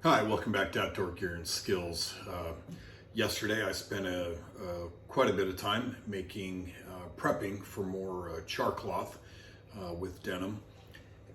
Hi, welcome back to Outdoor Gear and Skills. Yesterday I spent quite a bit of time making prepping for more charcloth with denim,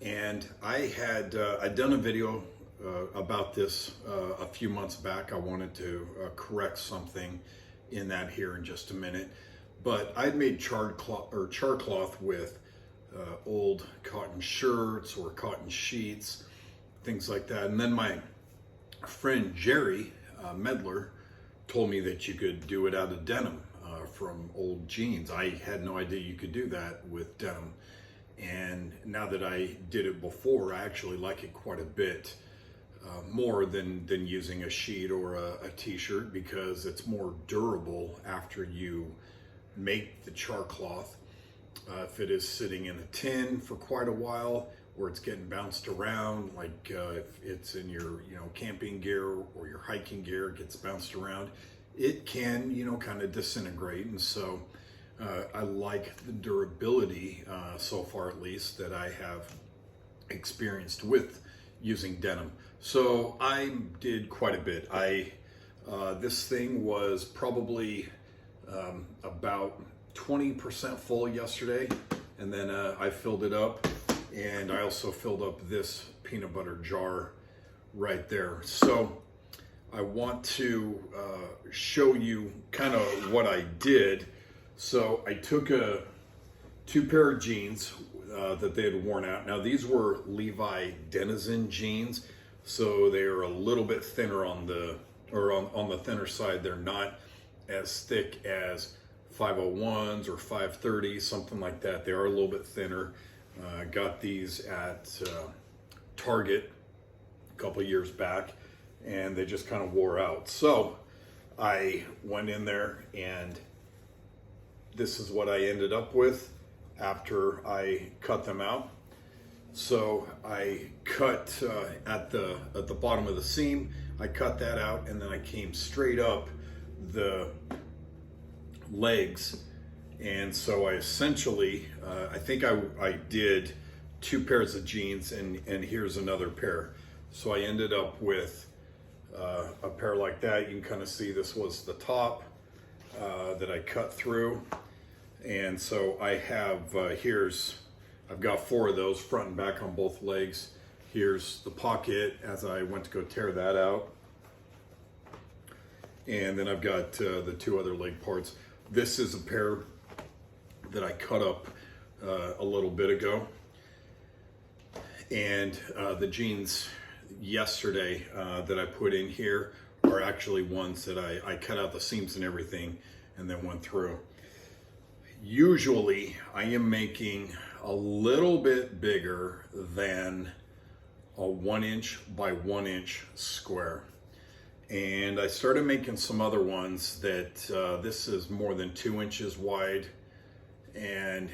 and I'd done a video about this a few months back. I wanted to correct something in that here in just a minute, but I'd made charcloth with old cotton shirts or cotton sheets, things like that, and then my friend Jerry Medler told me that you could do it out of denim from old jeans. I had no idea you could do that with denim, and now that I did it before, I actually like it quite a bit more than using a sheet or a t-shirt, because it's more durable after you make the charcloth. If it is sitting in a tin for quite a while, or it's getting bounced around, like if it's in your camping gear or your hiking gear, it gets bounced around, it can kind of disintegrate. And so I like the durability so far, at least, that I have experienced with using denim. So I did quite a bit. This thing was probably about 20% full yesterday, and then I filled it up. And I also filled up this peanut butter jar right there. So I want to show you kind of what I did. So I took two pair of jeans that they had worn out. Now these were Levi Denizen jeans, so they are a little bit thinner on the thinner side. They're not as thick as 501s or 530s, something like that. They are a little bit thinner. Got these at Target a couple years back, and they just kind of wore out. So I went in there, and this is what I ended up with after I cut them out. So I cut at the bottom of the seam. I cut that out, and then I came straight up the legs. And so I essentially, I think I did two pairs of jeans, and here's another pair. So I ended up with a pair like that. You can kind of see this was the top that I cut through. And so I have, I've got four of those, front and back on both legs. Here's the pocket as I went to go tear that out. And then I've got the two other leg parts. This is a pair that I cut up a little bit ago, and the jeans yesterday that I put in here are actually ones that I cut out the seams and everything and then went through. Usually I am making a little bit bigger than a 1" by 1" square, and I started making some other ones that this is more than 2 inches wide. And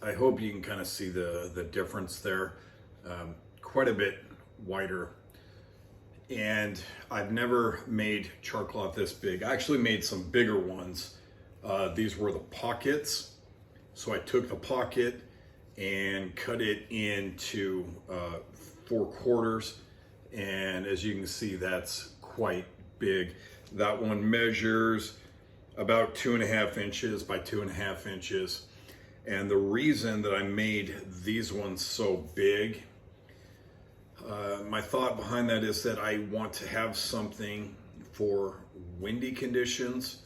I hope you can kind of see the difference there. Quite a bit wider. And I've never made charcloth this big. I actually made some bigger ones. These were the pockets. So I took the pocket and cut it into 4/4. And as you can see, that's quite big. That one measures about 2.5 inches by 2.5 inches. And the reason that I made these ones so big, my thought behind that is that I want to have something for windy conditions,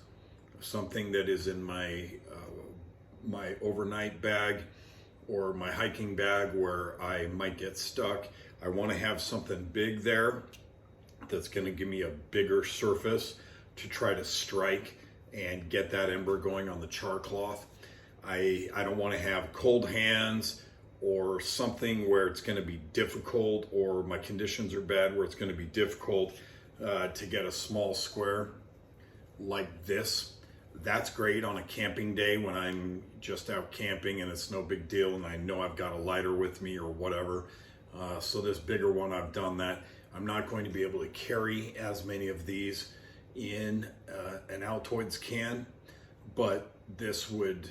something that is in my overnight bag or my hiking bag where I might get stuck. I want to have something big there that's going to give me a bigger surface to try to strike and get that ember going on the charcloth. I don't want to have cold hands or something where it's going to be difficult, or my conditions are bad where it's going to be difficult to get a small square like this. That's great on a camping day when I'm just out camping and it's no big deal and I know I've got a lighter with me or whatever. So this bigger one, I've done that. I'm not going to be able to carry as many of these in an Altoids can, but this would,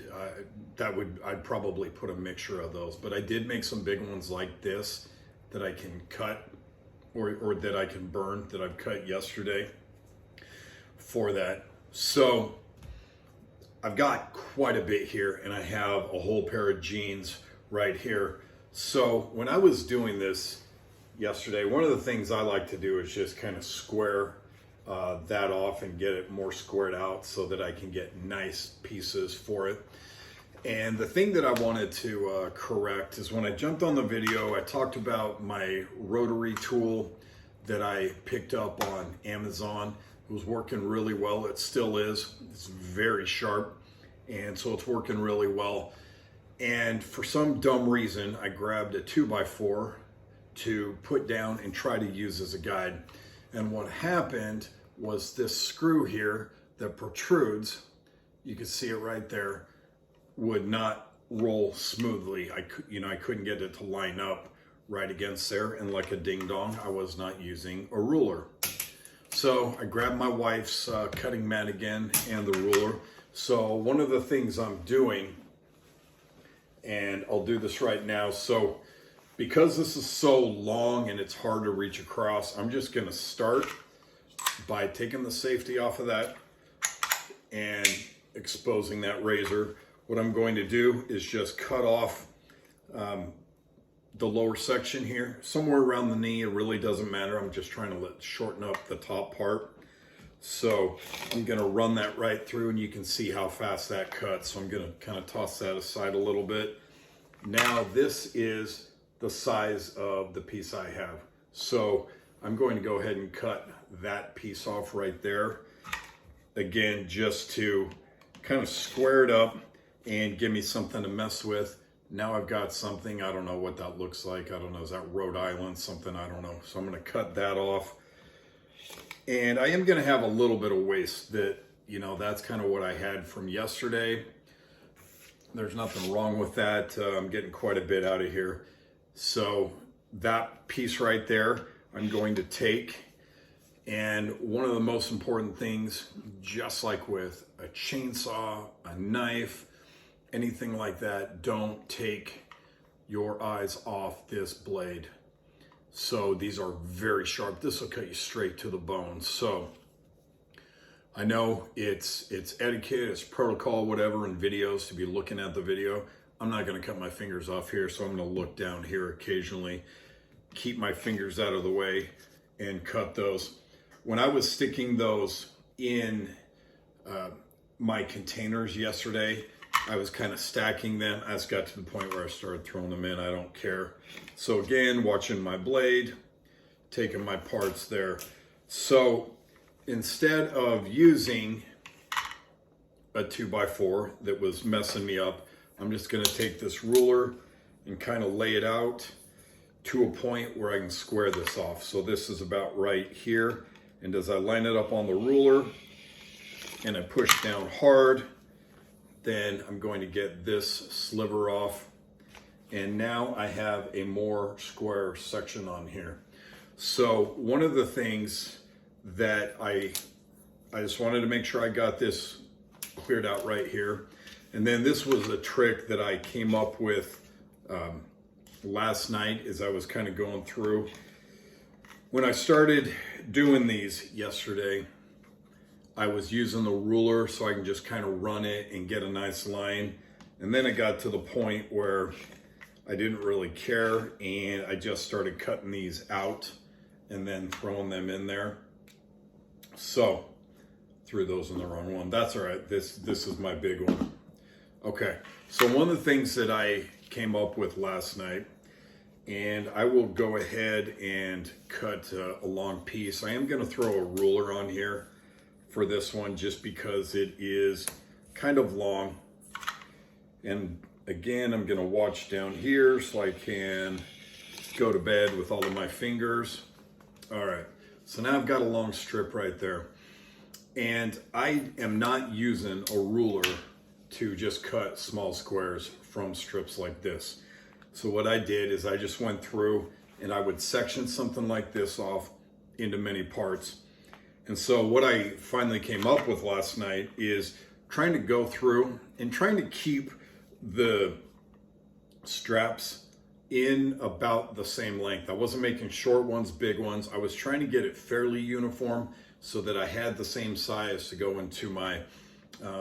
I'd probably put a mixture of those. But I did make some big ones like this that I can cut or that I can burn that I've cut yesterday for that. So I've got quite a bit here, and I have a whole pair of jeans right here. So when I was doing this yesterday, one of the things I like to do is just kind of square that off and get it more squared out so that I can get nice pieces for it. And the thing that I wanted to correct is when I jumped on the video, I talked about my rotary tool that I picked up on Amazon. It was working really well. It still is. It's very sharp, and so it's working really well. And for some dumb reason, I grabbed a 2x4 to put down and try to use as a guide. And what happened was this screw here that protrudes, you can see it right there, would not roll smoothly. I couldn't get it to line up right against there, and like a ding dong, I was not using a ruler. So I grabbed my wife's cutting mat again and the ruler. So one of the things I'm doing, and I'll do this right now, so because this is so long and it's hard to reach across, I'm just gonna start by taking the safety off of that and exposing that razor. What I'm going to do is just cut off the lower section here, somewhere around the knee. It really doesn't matter. I'm just trying to shorten up the top part. So I'm gonna run that right through, and you can see how fast that cuts. So I'm gonna kind of toss that aside a little bit. Now this is the size of the piece I have. So I'm going to go ahead and cut that piece off right there. Again, just to kind of square it up and give me something to mess with. Now I've got something, I don't know what that looks like. I don't know, is that Rhode Island something? I don't know. So I'm gonna cut that off. And I am gonna have a little bit of waste that, that's kind of what I had from yesterday. There's nothing wrong with that. I'm getting quite a bit out of here. So that piece right there, I'm going to take. And one of the most important things, just like with a chainsaw, a knife, anything like that, don't take your eyes off this blade. So these are very sharp. This will cut you straight to the bone. So I know it's etiquette, it's protocol, whatever, in videos to be looking at the video. I'm not gonna cut my fingers off here, so I'm gonna look down here occasionally, keep my fingers out of the way, and cut those. When I was sticking those in my containers yesterday, I was kind of stacking them. I just got to the point where I started throwing them in. I don't care. So again, watching my blade, taking my parts there. So instead of using a 2x4 that was messing me up, I'm just gonna take this ruler and kind of lay it out to a point where I can square this off. So this is about right here. And as I line it up on the ruler and I push down hard, then I'm going to get this sliver off. And now I have a more square section on here. So one of the things that I just wanted to make sure I got this cleared out right here. And then this was a trick that I came up with last night as I was kind of going through. When I started doing these yesterday, I was using the ruler so I can just kind of run it and get a nice line. And then it got to the point where I didn't really care, and I just started cutting these out and then throwing them in there. So threw those in the wrong one. That's all right. This is my big one. Okay, so one of the things that I came up with last night, and I will go ahead and cut a long piece. I am going to throw a ruler on here for this one just because it is kind of long. And again, I'm going to watch down here so I can go to bed with all of my fingers. All right, so now I've got a long strip right there. And I am not using a ruler to just cut small squares from strips like this. So what I did is I just went through and I would section something like this off into many parts. And so what I finally came up with last night is trying to go through and trying to keep the straps in about the same length. I wasn't making short ones, big ones. I was trying to get it fairly uniform so that I had the same size to go into my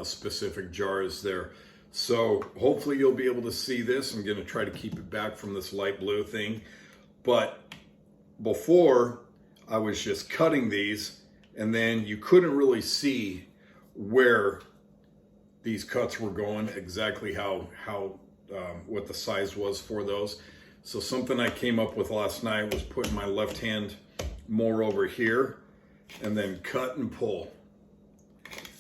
specific jars there. So hopefully you'll be able to see this. I'm gonna try to keep it back from this light blue thing. But before, I was just cutting these, and then you couldn't really see where these cuts were going, exactly what the size was for those. So something I came up with last night was putting my left hand more over here and then cut and pull.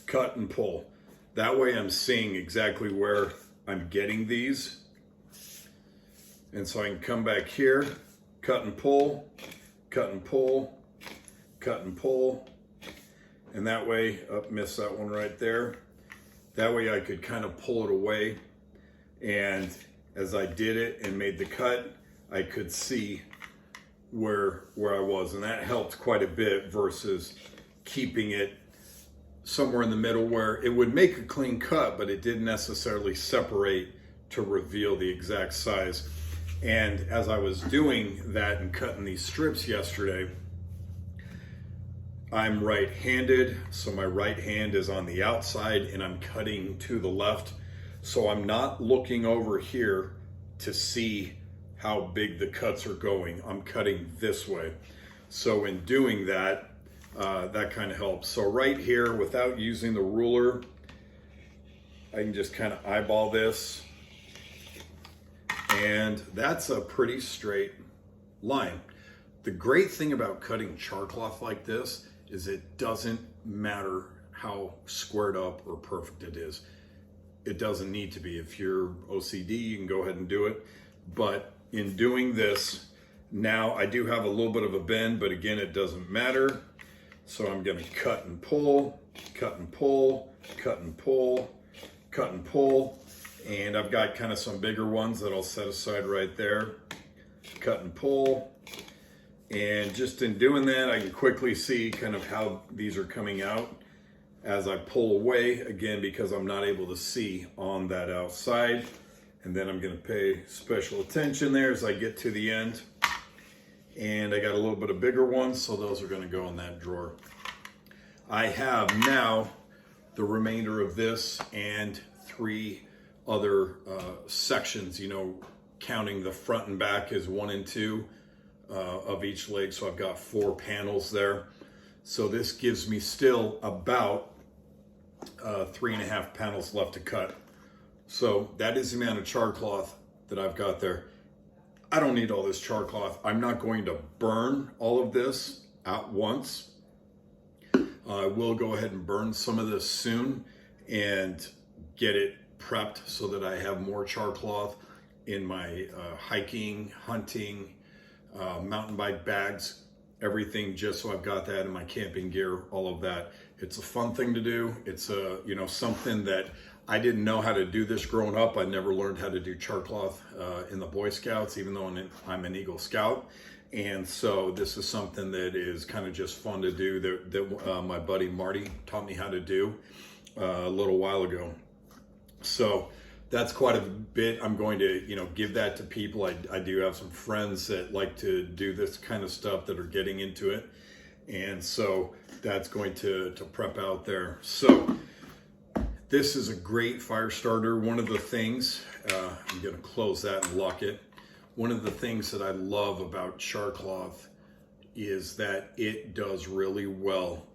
Cut and pull. That way I'm seeing exactly where I'm getting these. And so I can come back here, cut and pull, cut and pull, cut and pull. And that way, missed that one right there. That way I could kind of pull it away. And as I did it and made the cut, I could see where I was. And that helped quite a bit versus keeping it somewhere in the middle where it would make a clean cut, but it didn't necessarily separate to reveal the exact size. And as I was doing that and cutting these strips yesterday, I'm right-handed, so my right hand is on the outside and I'm cutting to the left. So I'm not looking over here to see how big the cuts are going. I'm cutting this way. So in doing that, that kind of helps. So right here, without using the ruler, I can just kind of eyeball this. And that's a pretty straight line. The great thing about cutting charcloth like this is it doesn't matter how squared up or perfect it is. It doesn't need to be. If you're OCD, you can go ahead and do it. But in doing this, now I do have a little bit of a bend, but again, it doesn't matter. So I'm gonna cut and pull, cut and pull, cut and pull, cut and pull. And I've got kind of some bigger ones that I'll set aside right there. Cut and pull. And just in doing that, I can quickly see kind of how these are coming out as I pull away, again, because I'm not able to see on that outside. And then I'm gonna pay special attention there as I get to the end. And I got a little bit of bigger ones, so those are gonna go in that drawer. I have now the remainder of this and 3 other sections, you know, counting the front and back as 1 and 2 of each leg. So I've got 4 panels there. So this gives me still about 3.5 panels left to cut. So that is the amount of charcloth that I've got there. I don't need all this charcloth. I'm not going to burn all of this at once. I will go ahead and burn some of this soon and get it prepped so that I have more charcloth in my hiking, hunting, mountain bike bags, everything, just so I've got that in my camping gear, all of that. It's a fun thing to do. It's something that I didn't know how to do this growing up. I never learned how to do charcloth in the Boy Scouts, even though I'm an Eagle Scout. And so this is something that is kind of just fun to do that my buddy Marty taught me how to do a little while ago. So that's quite a bit. I'm going to, give that to people. I do have some friends that like to do this kind of stuff that are getting into it. And so that's going to prep out there. So this is a great fire starter. One of the things, I'm going to close that and lock it. One of the things that I love about charcloth is that it does really well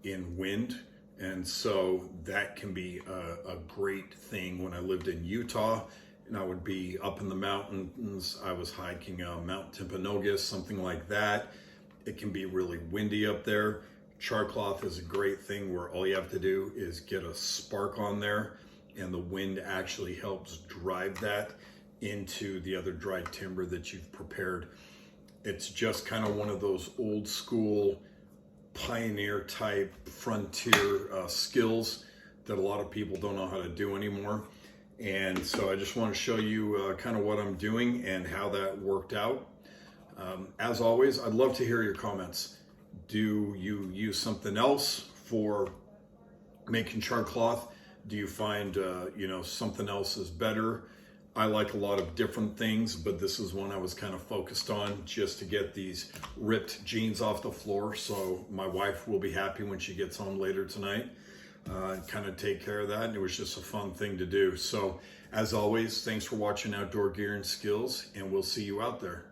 in wind. And so that can be a great thing. When I lived in Utah and I would be up in the mountains, I was hiking Mount Timpanogos, something like that. It can be really windy up there. Charcloth is a great thing where all you have to do is get a spark on there and the wind actually helps drive that into the other dry timber that you've prepared. It's just kind of one of those old school pioneer type frontier skills that a lot of people don't know how to do anymore. And so I just want to show you kind of what I'm doing and how that worked out. As always, I'd love to hear your comments. Do you use something else for making charcloth? Do you find something else is better? I like a lot of different things, but this is one I was kind of focused on just to get these ripped jeans off the floor. So my wife will be happy when she gets home later tonight. Kind of take care of that. And it was just a fun thing to do. So as always, thanks for watching Outdoor Gear and Skills, and we'll see you out there.